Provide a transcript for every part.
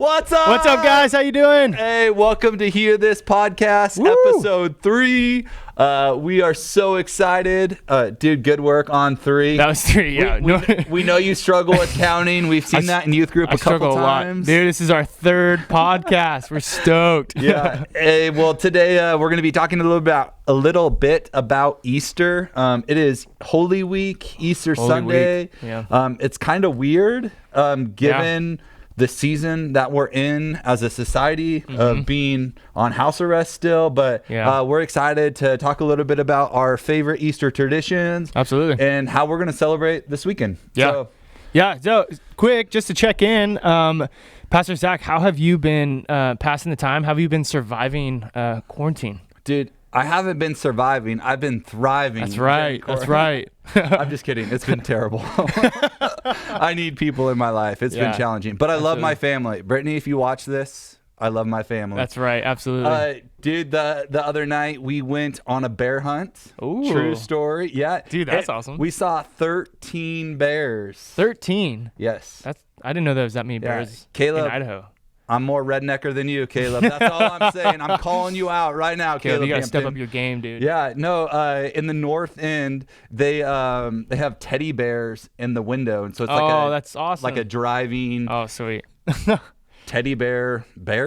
What's up? What's up, guys? How you doing? Hey, welcome to Hear This Podcast, Woo! episode 3. We are so excited. Dude, good work on 3. That was 3, yeah. We know you struggle with counting. We've seen that in youth group I a couple struggle a lot. times. Dude, this is our 3rd podcast. We're stoked. Yeah. Hey, well, today we're going to be talking a little bit about Easter. It is Holy Week, Easter Holy Sunday. Week, yeah. It's kind of weird given the season that we're in as a society of being on house arrest still, but we're excited to talk a little bit about our favorite Easter traditions. Absolutely. And how we're going to celebrate this weekend. Yeah. So quick, just to check in, Pastor Zach, how have you been passing the time? How have you been surviving quarantine? Dude, I haven't been surviving. I've been thriving. That's right. I'm just kidding. It's been terrible. I need people in my life. It's been challenging. But I love my family. Brittany, if you watch this, I love my family. That's right. Absolutely. Dude, the other night we went on a bear hunt. Ooh. True story. Yeah. Dude, that's awesome. We saw 13 bears. 13? Yes. I didn't know there was that many bears in Idaho. I'm more rednecker than you, Caleb. That's all I'm saying. I'm calling you out right now, Caleb. You gotta Hampton. step up your game, dude. Yeah, no. In the north end, they have teddy bears in the window, and so it's that's awesome. like a driving Sweet. teddy bear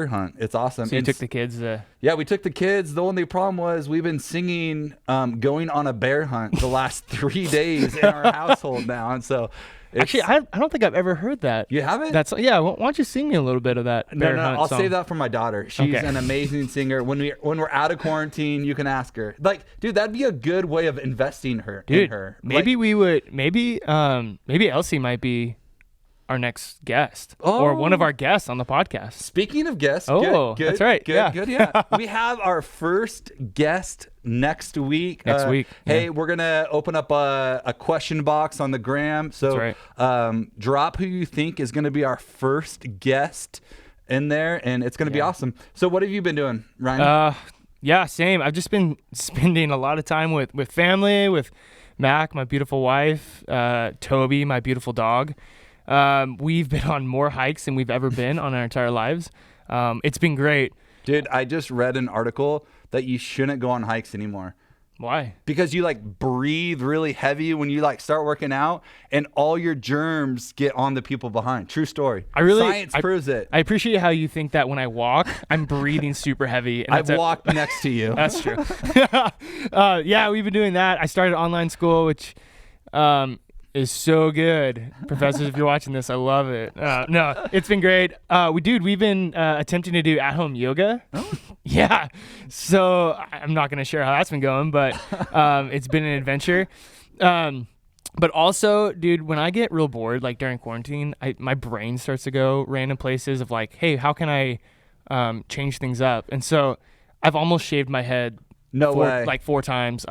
hunt. It's awesome. So you took the kids. Yeah, we took the kids. The only problem was we've been singing "Going on a Bear Hunt" the last 3 days in our household now, and so. Actually, I don't think I've ever heard that. You haven't? Why don't you sing me a little bit of that bear hunt I'll song? save that for my daughter. She's an amazing singer. When we're out of quarantine, you can ask her. Like, dude, that'd be a good way of investing in her. Maybe maybe Elsie might be our next guest or one of our guests on the podcast. Speaking of guests, good, that's right. Good. We have our first guest next week. Hey, we're gonna open up a question box on the gram. So drop who you think is gonna be our first guest in there, and it's gonna be awesome. So what have you been doing, Ryan? Same. I've just been spending a lot of time with family, with Mac, my beautiful wife, Toby, my beautiful dog. We've been on more hikes than we've ever been on our entire lives. It's been great. Dude, I just read an article that you shouldn't go on hikes anymore. Why? Because you breathe really heavy when you start working out, and all your germs get on the people behind. True story. Science proves it. I appreciate how you think that when I walk, I'm breathing super heavy. And I've walked next to you. That's true. We've been doing that. I started online school, which is so good. Professors, if you're watching this, I love it. No, it's been great. We've been attempting to do at-home yoga. Oh. Yeah. So I'm not going to share how that's been going, but it's been an adventure. But also, dude, when I get real bored, like during quarantine, my brain starts to go random places of hey, how can I change things up? And so I've almost shaved my head. No way. 4 times.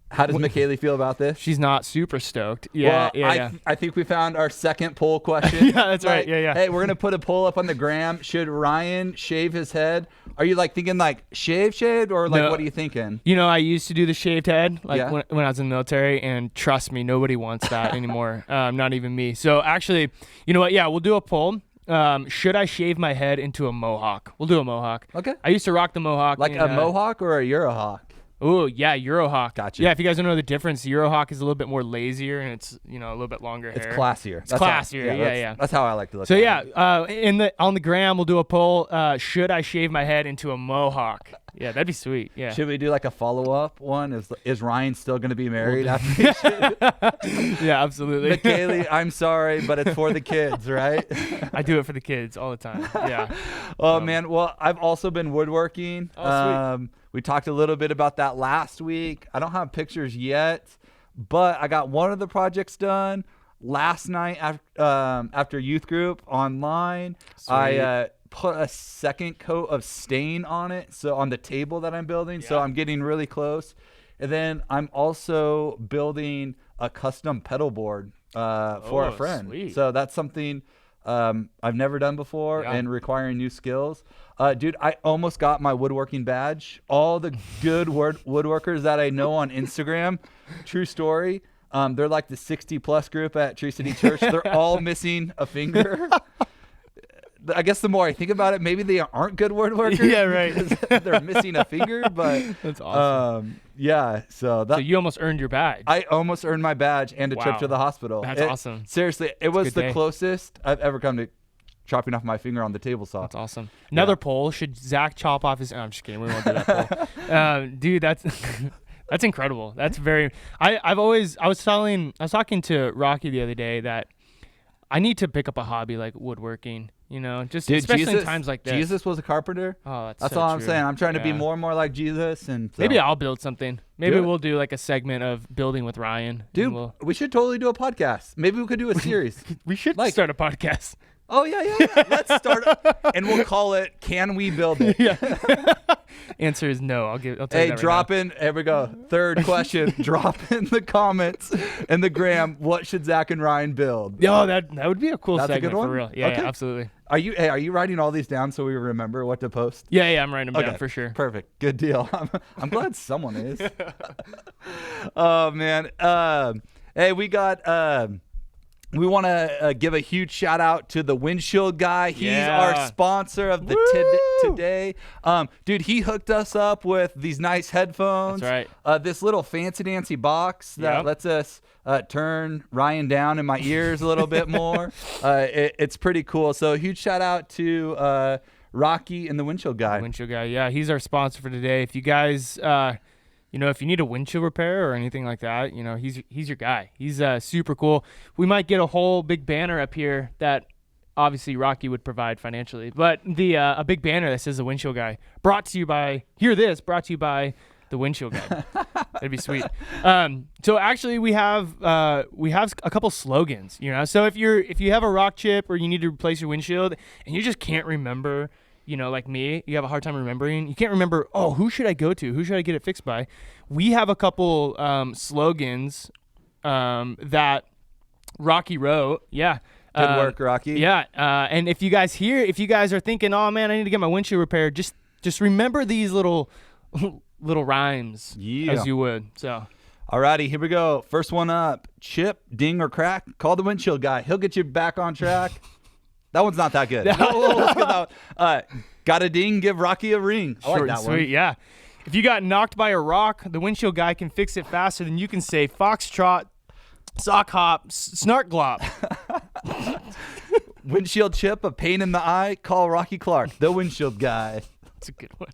How does McKaylee feel about this? She's not super stoked. I think we found our second poll question. Yeah, that's right. Yeah. Hey, we're going to put a poll up on the gram. Should Ryan shave his head? Are you thinking shaved or No. what are you thinking? I used to do the shaved head when I was in the military, and trust me, nobody wants that anymore. Not even me. So actually, you know what? Yeah, we'll do a poll. Should I shave my head into a mohawk? We'll do a mohawk. Okay. I used to rock the mohawk. A mohawk or a Eurohawk? Oh, yeah, Eurohawk. Gotcha. Yeah, if you guys don't know the difference, Eurohawk is a little bit more lazier, and it's, a little bit longer hair. It's classier. It's classier, yeah. That's how I like to look at it. So, on the gram, we'll do a poll. Should I shave my head into a mohawk? Yeah, that'd be sweet, yeah. Should we do a follow-up one? Is Ryan still going to be married after he shaves? Yeah, absolutely. McKaylee, I'm sorry, but it's for the kids, right? I do it for the kids all the time, yeah. Oh, man. Well, I've also been woodworking. Oh, sweet. We talked a little bit about that last week. I don't have pictures yet, but I got one of the projects done last night after youth group online. Sweet. I put a second coat of stain on it, so on the table that I'm building. So I'm getting really close. And then I'm also building a custom pedal board for a friend. Sweet. So that's something I've never done before and requiring new skills. Dude, I almost got my woodworking badge. All the good woodworkers that I know on Instagram, true story, they're the 60+ group at Tree City Church. They're all missing a finger. I guess the more I think about it, maybe they aren't good word workers. Yeah, right. They're missing a finger, but that's awesome. Yeah, so you almost earned your badge. I almost earned my badge and a trip to the hospital. That's awesome. Seriously, it was the closest I've ever come to chopping off my finger on the table saw. That's awesome. Another poll: should Zach chop off his? Oh, I'm just kidding. We won't do that poll. Dude, that's that's incredible. That's very. I was talking to Rocky the other day that I need to pick up a hobby like woodworking. You know, just especially in times like this. Jesus was a carpenter. Oh, that's all I'm saying. I'm trying to be more and more like Jesus, and so. Maybe I'll build something. Maybe we'll do like a segment of building with Ryan. Dude, we should totally do a podcast. Maybe we could do a series. We should start a podcast. Oh yeah. Let's start, and we'll call it "Can We Build It?" Yeah. Answer is no. I'll tell you that right drop now. in. Here we go. Third question. Drop in the comments and the gram. What should Zach and Ryan build? Yo, that would be a cool segment, a good one? For real. Yeah, yeah, absolutely. Are you writing all these down so we remember what to post? Yeah, I'm writing them down for sure. Perfect. Good deal. I'm glad someone is. Oh man. Hey, we got. We want to give a huge shout out to the Windshield guy. He's our sponsor of the today. Dude, he hooked us up with these nice headphones. That's right. This little fancy dancy box that lets us turn Ryan down in my ears a little bit more. It's pretty cool. So huge shout out to Rocky and the Windshield guy. Windshield guy, yeah, he's our sponsor for today. If you guys, if you need a windshield repair or anything like that, he's your guy. He's super cool. We might get a whole big banner up here that obviously Rocky would provide financially, but a big banner that says the Windshield guy. Brought to you by the Windshield guy. That'd be sweet. So actually we have a couple slogans, So if you have a rock chip or you need to replace your windshield and you just can't remember, like me, you have a hard time remembering. You can't remember, who should I go to? Who should I get it fixed by? We have a couple slogans that Rocky wrote. Yeah. Good work, Rocky. Yeah. And if you guys are thinking, oh man, I need to get my windshield repaired, just remember these little rhymes as you would. So. Alrighty, here we go. First one up. Chip, ding, or crack. Call the Windshield guy. He'll get you back on track. That one's not that good. Let's get that one. Got a ding, give Rocky a ring. I like that sweet, one. Yeah. If you got knocked by a rock, the Windshield guy can fix it faster than you can say foxtrot, sock hop, snark glop. Windshield chip, a pain in the eye. Call Rocky Clark, the Windshield guy. That's a good one.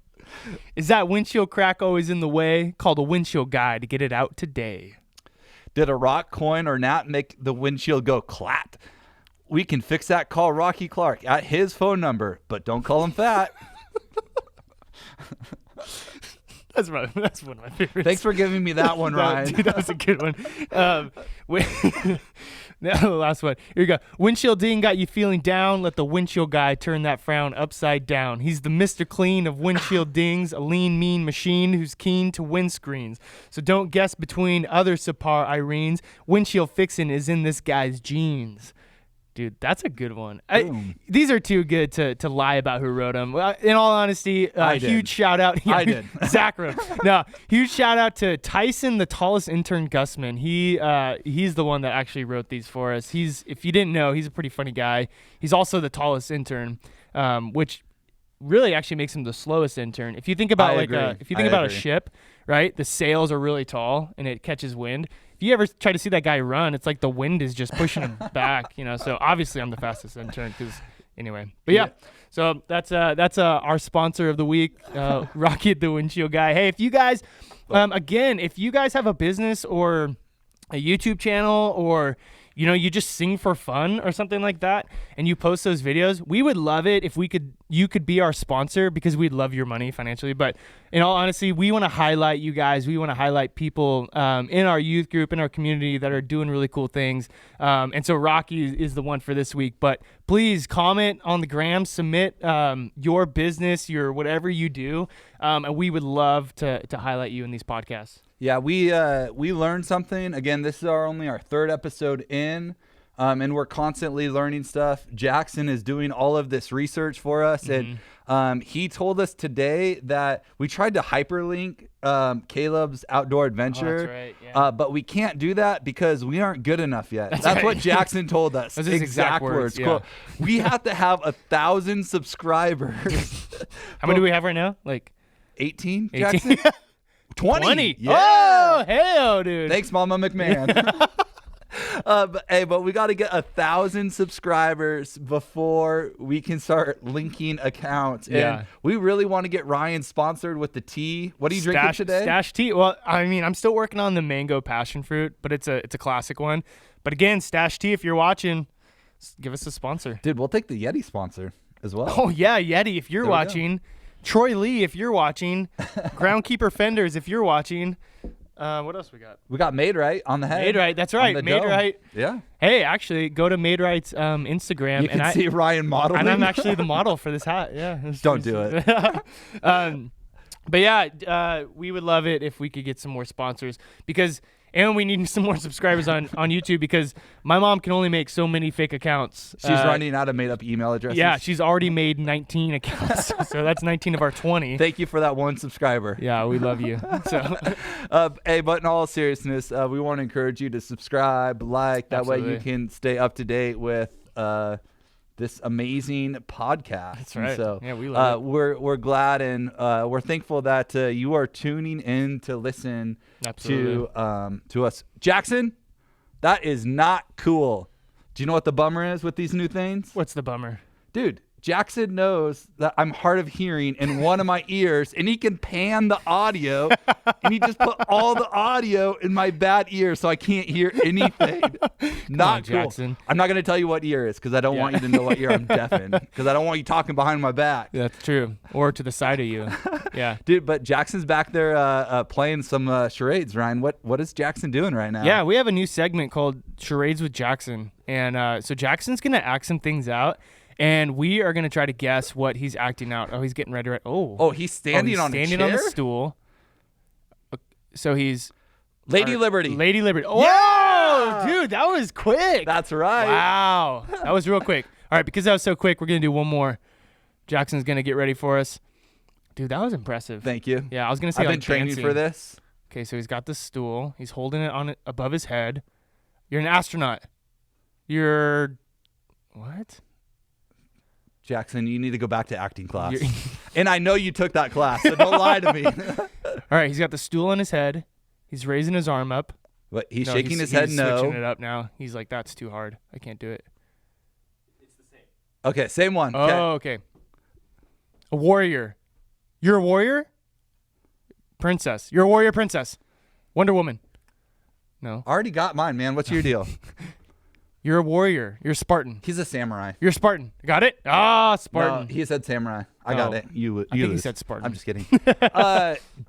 Is that windshield crack always in the way? Call the Windshield guy to get it out today. Did a rock, coin, or gnat make the windshield go clat? We can fix that. Call Rocky Clark at his phone number, but don't call him fat. That's one of my favorites. Thanks for giving me that one, Ryan. Dude, that was a good one. Now the last one. Here you go. Windshield ding got you feeling down. Let the Windshield guy turn that frown upside down. He's the Mr. Clean of windshield dings, a lean, mean machine who's keen to windscreens. So don't guess between other subpar Irenes. Windshield fixing is in this guy's genes. Dude, that's a good one. These are too good to lie about who wrote them. In all honesty, huge shout out. Yeah, I did. Zach wrote. No, huge shout out to Tyson, the tallest intern Gusman. He's the one that actually wrote these for us. If you didn't know, he's a pretty funny guy. He's also the tallest intern, which really actually makes him the slowest intern. If you think about a ship, right? The sails are really tall and it catches wind. If you ever try to see that guy run, it's like the wind is just pushing him back, So obviously I'm the fastest intern anyway. But yeah. So that's our sponsor of the week, Rocky the Windshield guy. Hey, if you guys, if you guys have a business or a YouTube channel or you just sing for fun or something like that, and you post those videos, we would love it if you could be our sponsor because we'd love your money financially. But in all honesty, we want to highlight you guys. We want to highlight people in our youth group, in our community that are doing really cool things. And so Rocky is the one for this week. But please comment on the gram, submit your business, your whatever you do, and we would love to highlight you in these podcasts. Yeah, we learned something. Again, this is only our third episode in, and we're constantly learning stuff. Jackson is doing all of this research for us, and he told us today that we tried to hyperlink Caleb's outdoor adventure. Oh, that's right. But we can't do that because we aren't good enough yet. That's right. What Jackson told us. Those exact words. Yeah. Quote, we have to have 1,000 subscribers. How many do we have right now? Like 18, Jackson? 20. Yeah. Oh, hell, dude. Thanks, Mama McMahon. But we got to get 1,000 subscribers before we can start linking accounts. And we really want to get Ryan sponsored with the tea. What are you drinking today? Stash tea. Well, I mean, I'm still working on the mango passion fruit, but it's a classic one. But again, Stash Tea, if you're watching, give us a sponsor. Dude, we'll take the Yeti sponsor as well. Oh, yeah, Yeti, if you're watching. Troy Lee, if you're watching. Groundkeeper Fenders, if you're watching. What else we got? We got Made Right on the head. Made Right, that's right. Made Right. Yeah. Hey, actually, go to Made Right's Instagram. You can see Ryan modeling. And I'm actually the model for this hat. Yeah. Don't do it. But yeah, we would love it if we could get some more sponsors and we need some more subscribers on YouTube because my mom can only make so many fake accounts. She's running out of made-up email addresses. Yeah, she's already made 19 accounts, so that's 19 of our 20. Thank you for that one subscriber. Yeah, we love you. So, but in all seriousness, we want to encourage you to subscribe, like. That way you can stay up to date with this amazing podcast. That's right. And so yeah, we love it. We're glad and we're thankful that you are tuning in to listen to us. Jackson, that is not cool. Do you know what the bummer is with these new things? What's the bummer? Dude, Jackson knows that I'm hard of hearing in one of my ears, and he can pan the audio, and he just put all the audio in my bad ear, so I can't hear anything. Not cool. Jackson. I'm not going to tell you what ear is because I don't want you to know what ear I'm deafened because I don't want you talking behind my back. That's true. Or to the side of you. Yeah. Dude, but Jackson's back there playing some charades, Ryan. What is Jackson doing right now? Yeah, we have a new segment called Charades with Jackson. And so Jackson's going to act some things out. And we are going to try to guess what he's acting out. Oh, he's getting ready. He's standing on a chair? On the stool. So he's... Lady Liberty. Lady Liberty. Oh, yeah! Dude, that was quick. That's right. Wow. That was real quick. All right, because that was so quick, we're going to do one more. Jackson's going to get ready for us. Dude, that was impressive. Thank you. Yeah, I was going to say I've been training dancing. for this. Okay, so he's got the stool. He's holding it above his head. You're an astronaut. You're... What? Jackson, you need to go back to acting class. And I know you took that class, so don't lie to me. All right, he's got the stool on his head. He's raising his arm up. But he's shaking his head no. He's switching it up now. He's like, that's too hard. I can't do it. It's the same. Okay, same one. Oh, okay. A warrior. You're a warrior? Princess. You're a warrior princess. Wonder Woman. No. Already got mine, man. What's your deal? You're a warrior. You're a Spartan. He's a samurai. You're a Spartan. Got it? Ah, Spartan. No, he said samurai. I got it. You I think lose. he said Spartan. I'm just kidding.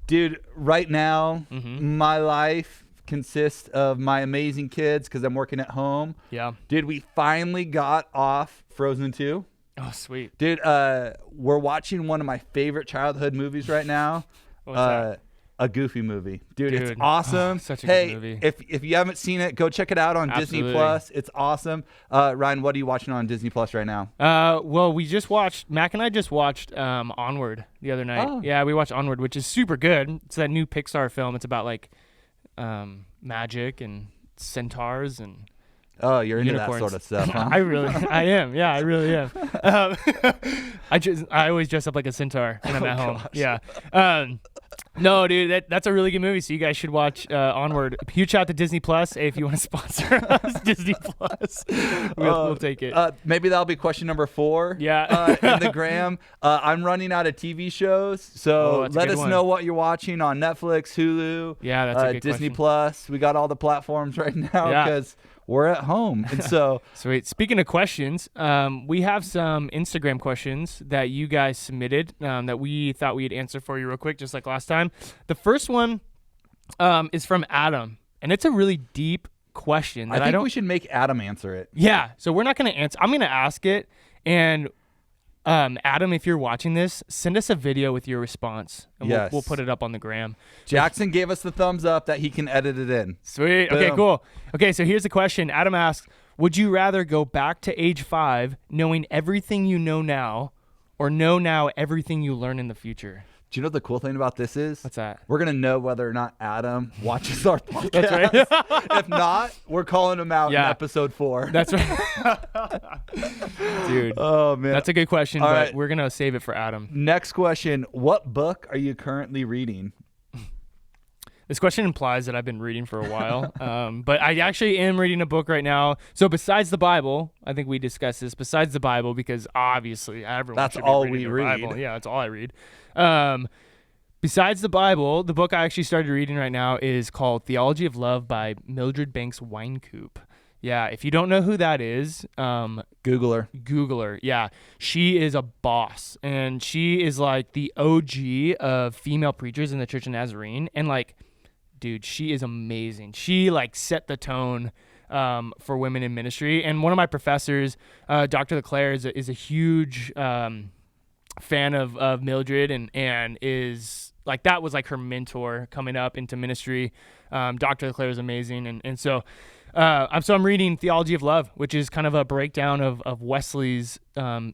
Dude, right now, my life consists of my amazing kids because I'm working at home. Yeah. Dude, we finally got off Frozen 2. Oh, sweet. Dude, we're watching one of my favorite childhood movies right now. What's that? A Goofy movie. Dude, it's awesome. Such a good movie. If you haven't seen it, go check it out on Disney Plus. It's awesome. Ryan, what are you watching on Disney Plus right now? Well, Mac and I just watched Onward the other night. Oh. Yeah, we watched Onward, which is super good. It's that new Pixar film. It's about like magic and centaurs and Oh, you're into unicorns. that sort of stuff, huh? I am. Yeah, I really am. I always dress up like a centaur when I'm at home. Gosh. Yeah. No, dude, that's a really good movie. So you guys should watch Onward. Huge shout out to Disney Plus. Hey, if you want to sponsor us, Disney Plus, we'll take it. Maybe that'll be question number 4. Yeah. In the gram. I'm running out of TV shows, so let us know what you're watching on Netflix, Hulu. Yeah, that's a good Disney question. Plus. We got all the platforms right now because we're at home, and so sweet. Speaking of questions, we have some Instagram questions that you guys submitted that we thought we'd answer for you real quick, just like last time. The first one is from Adam, and it's a really deep question. That I think we should make Adam answer it. Yeah, so we're not going to answer. I'm going to ask it, and Adam, if you're watching this, send us a video with your response, and we'll put it up on the gram. Jackson gave us the thumbs up that he can edit it in. Sweet. Boom. Okay, cool. Okay, so here's the question. Adam asks, would you rather go back to age 5 knowing everything you know now or know now everything you learn in the future? Do you know what the cool thing about this is? What's that? We're going to know whether or not Adam watches our podcast. That's right. If not, we're calling him out in episode 4. That's right. Dude. Oh, man. That's a good question, but we're going to save it for Adam. Next question. What book are you currently reading? This question implies that I've been reading for a while, but I actually am reading a book right now. So besides the Bible, I think we discussed this, besides the Bible, because obviously everyone should be reading the Bible. Yeah, that's all I read. Besides the Bible, the book I actually started reading right now is called Theology of Love by Mildred Banks Wynkoop. Yeah, if you don't know who that is, Google her. Google her. Yeah, she is a boss, and she is like the OG of female preachers in the Church of Nazarene, and like, dude, she is amazing. She like set the tone for women in ministry. And one of my professors, Dr. LeClaire, is a huge fan of Mildred and is like, that was like her mentor coming up into ministry. Dr. LeClaire is amazing. And so I'm reading Theology of Love, which is kind of a breakdown of Wesley's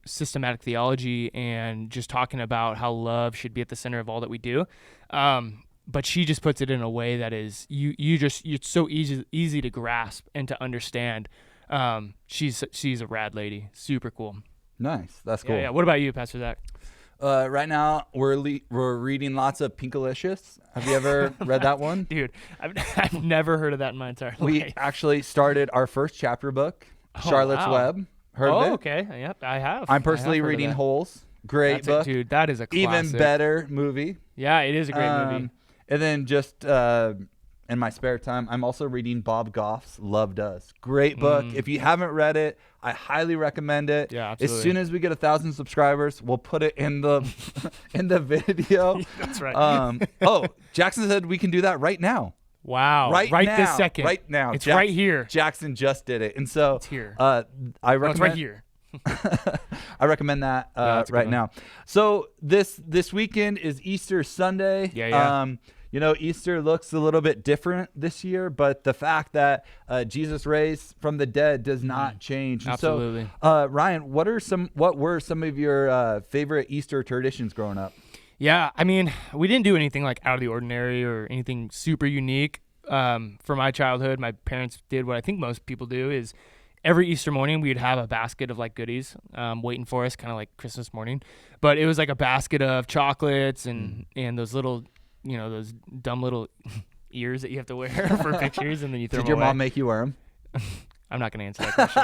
systematic theology and just talking about how love should be at the center of all that we do. But she just puts it in a way that is it's so easy to grasp and to understand. She's a rad lady, super cool. Nice, that's cool. Yeah. What about you, Pastor Zach? Right now we're reading lots of Pinkalicious. Have you ever read that one? Dude, I've never heard of that in my entire life. We actually started our first chapter book, Charlotte's Web. Heard of it? Oh, okay. Yep, I have. I'm personally reading Holes. Great book. Dude, that is a classic. Even better movie. Yeah, it is a great movie. And then just in my spare time, I'm also reading Bob Goff's Love Does. Great book. If you haven't read it, I highly recommend it. Yeah, absolutely. As soon as we get 1,000 subscribers, we'll put it in the in the video. That's right. Jackson said we can do that right now. Wow. Right now. this second. Right now. It's right here. Jackson just did it. And so it's here. I recommend it's right here. I recommend that right now. So this weekend is Easter Sunday. Yeah. Easter looks a little bit different this year, but the fact that Jesus raised from the dead does not change. And absolutely. So, Ryan, what were some of your favorite Easter traditions growing up? Yeah, I mean, we didn't do anything like out of the ordinary or anything super unique. For my childhood, my parents did what I think most people do is every Easter morning we'd have a basket of like goodies waiting for us, kind of like Christmas morning. But it was like a basket of chocolates and those little, those dumb little ears that you have to wear for pictures, and then you throw them away. Did your mom make you wear them? I'm not going to answer that question.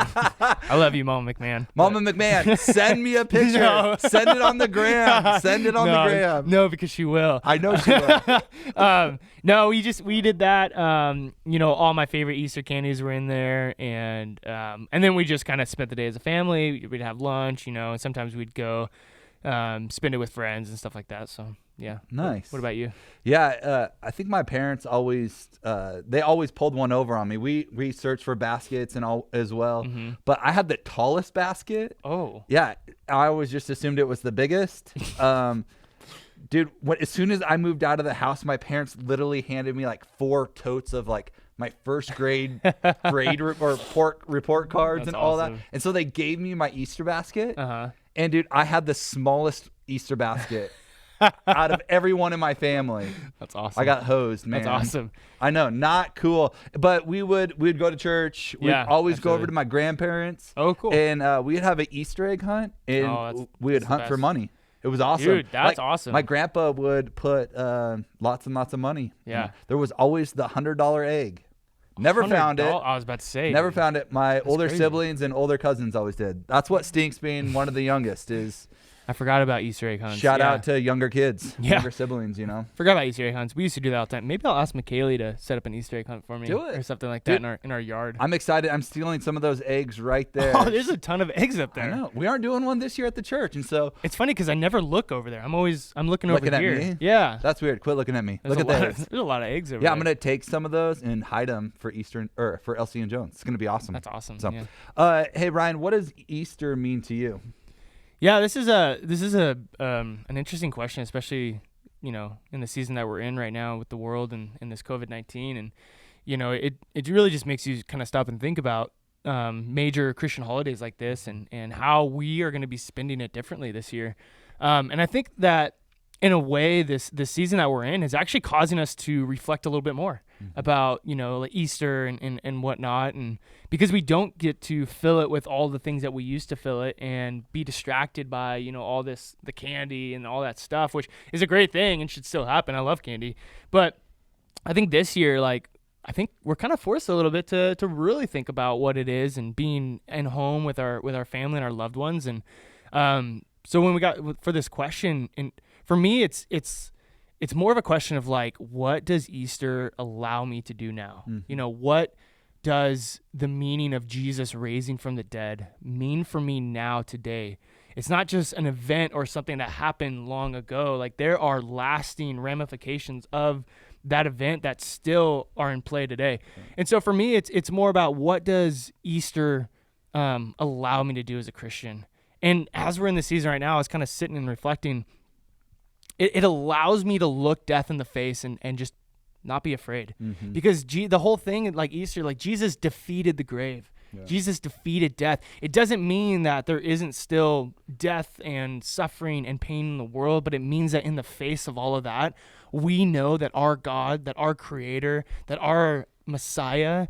I love you, Mama McMahon. Mama McMahon, send me a picture. No. Send it on the gram. Send it on the gram. No, because she will. I know she will. No, we did that. All my favorite Easter candies were in there, and then we just kind of spent the day as a family. We'd have lunch, and sometimes we'd go spend it with friends and stuff like that. So yeah. Nice. What about you? Yeah, I think my parents always pulled one over on me. We searched for baskets and all as well, but I had the tallest basket. Oh. Yeah, I always just assumed it was the biggest. Dude, as soon as I moved out of the house, my parents literally handed me like 4 totes of like my first grade report cards. That's and all awesome. That. And so they gave me my Easter basket. And dude, I had the smallest Easter basket out of everyone in my family. That's awesome. I got hosed, man. That's awesome. I know, not cool. But we'd go to church. We'd always go over to my grandparents. Oh, cool. And we'd have an Easter egg hunt, and we would hunt for money. It was awesome. Dude, that's awesome. My grandpa would put lots and lots of money. Yeah. There was always the $100 egg. Never found it. I was about to say. Never found it. My older siblings and older cousins always did. That's what stinks being one of the youngest is. I forgot about Easter egg hunts. Shout out to younger kids, younger siblings, Forgot about Easter egg hunts. We used to do that all the time. Maybe I'll ask McKaylee to set up an Easter egg hunt for me. Do it. Or something like that in our yard. I'm excited. I'm stealing some of those eggs right there. Oh, there's a ton of eggs up there. I know. We aren't doing one this year at the church, and so. It's funny because I never look over there. I'm looking over here. At me? Yeah. That's weird. Quit looking at me. Look at that. There's a lot of eggs over there. Yeah, I'm going to take some of those and hide them for for Elsie and Jones. It's going to be awesome. That's awesome. So, hey, Ryan, what does Easter mean to you? Yeah, this is an interesting question, especially in the season that we're in right now with the world and this COVID-19, and it really just makes you kind of stop and think about major Christian holidays like this and how we are going to be spending it differently this year, and I think that in a way, this season that we're in is actually causing us to reflect a little bit more about, like Easter and whatnot. And because we don't get to fill it with all the things that we used to fill it and be distracted by, all the candy and all that stuff, which is a great thing and should still happen. I love candy. But I think this year, I think we're kind of forced a little bit to really think about what it is and being in home with our family and our loved ones. And so when we got for this question, and for me, it's more of a question of what does Easter allow me to do now? What does the meaning of Jesus raising from the dead mean for me now today? It's not just an event or something that happened long ago. There are lasting ramifications of that event that still are in play today. And so for me, it's more about what does Easter allow me to do as a Christian? And as we're in the season right now, I was kind of sitting and reflecting. It allows me to look death in the face and just not be afraid. Because the whole thing, like Easter, Jesus defeated the grave. Yeah. Jesus defeated death. It doesn't mean that there isn't still death and suffering and pain in the world, but it means that in the face of all of that, we know that our God, that our Creator, that our Messiah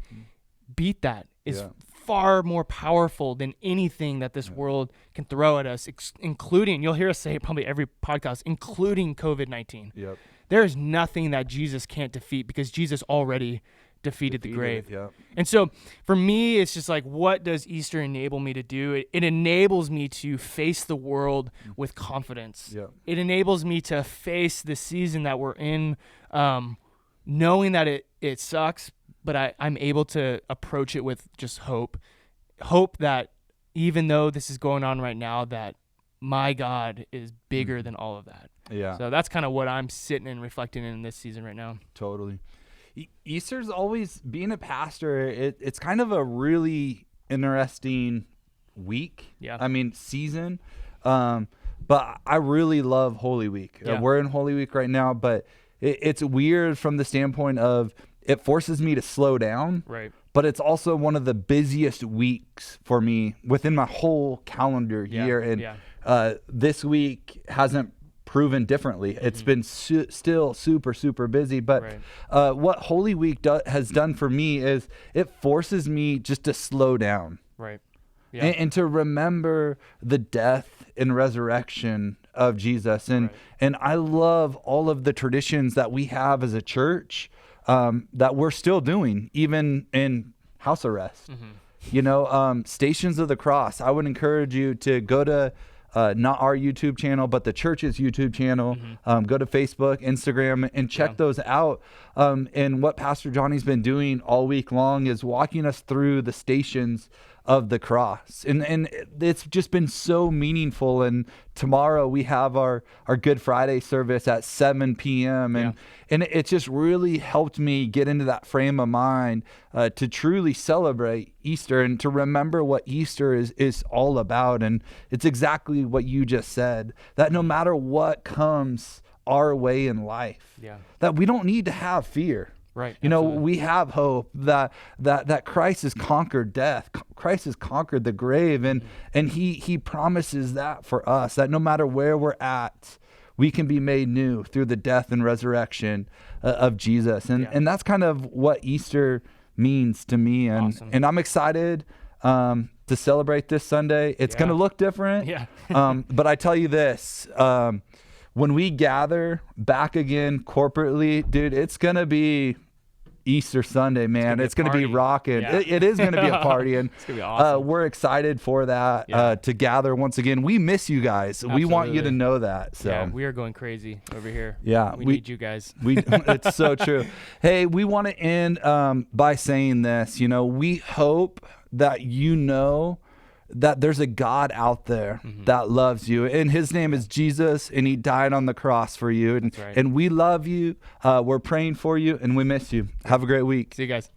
beat that, is far more powerful than anything that this world can throw at us, including, you'll hear us say it probably every podcast, including COVID-19. Yep. There is nothing that Jesus can't defeat because Jesus already defeated the grave. Yep. And so for me, it's just what does Easter enable me to do? It enables me to face the world with confidence. Yep. It enables me to face the season that we're in, knowing that it sucks, but I'm able to approach it with just hope that even though this is going on right now, that my God is bigger than all of that. Yeah. So that's kind of what I'm sitting and reflecting in this season right now. Totally. Easter's always, being a pastor, it's kind of a really interesting week. Yeah. Season. But I really love Holy Week. Yeah. We're in Holy Week right now, but it's weird from the standpoint of it forces me to slow down. Right. But it's also one of the busiest weeks for me within my whole calendar year. And this week hasn't proven differently. It's been still super, super busy. But what Holy Week has done for me is it forces me just to slow down. Right. Yeah. And to remember the death and resurrection of Jesus. And I love all of the traditions that we have as a church that we're still doing, even in house arrest. Stations of the Cross. I would encourage you to go to not our YouTube channel, but the church's YouTube channel. Go to Facebook, Instagram, and check those out. And what Pastor Johnny's been doing all week long is walking us through the stations of the cross. And it's just been so meaningful. And tomorrow we have our Good Friday service at 7 p.m. And it just really helped me get into that frame of mind to truly celebrate Easter and to remember what Easter is all about. And it's exactly what you just said, that no matter what comes our way in life, that we don't need to have fear. Right. We have hope that Christ has conquered death. Christ has conquered the grave, and he promises that for us, that no matter where we're at, we can be made new through the death and resurrection of Jesus. And that's kind of what Easter means to me. And Awesome. And I'm excited to celebrate this Sunday. It's going to look different. Yeah. But I tell you this, when we gather back again corporately, dude, it's going to be Easter Sunday, man. It's going to be rocking. Yeah. It is going to be a party. And it's going to be awesome. We're excited for that, to gather once again. We miss you guys. Absolutely. We want you to know that. So yeah, we are going crazy over here. Yeah. We need you guys. It's so true. Hey, we want to end by saying this. We hope that that there's a God out there that loves you, and his name is Jesus, and he died on the cross for you. And we love you. We're praying for you, and we miss you. Have a great week. See you guys.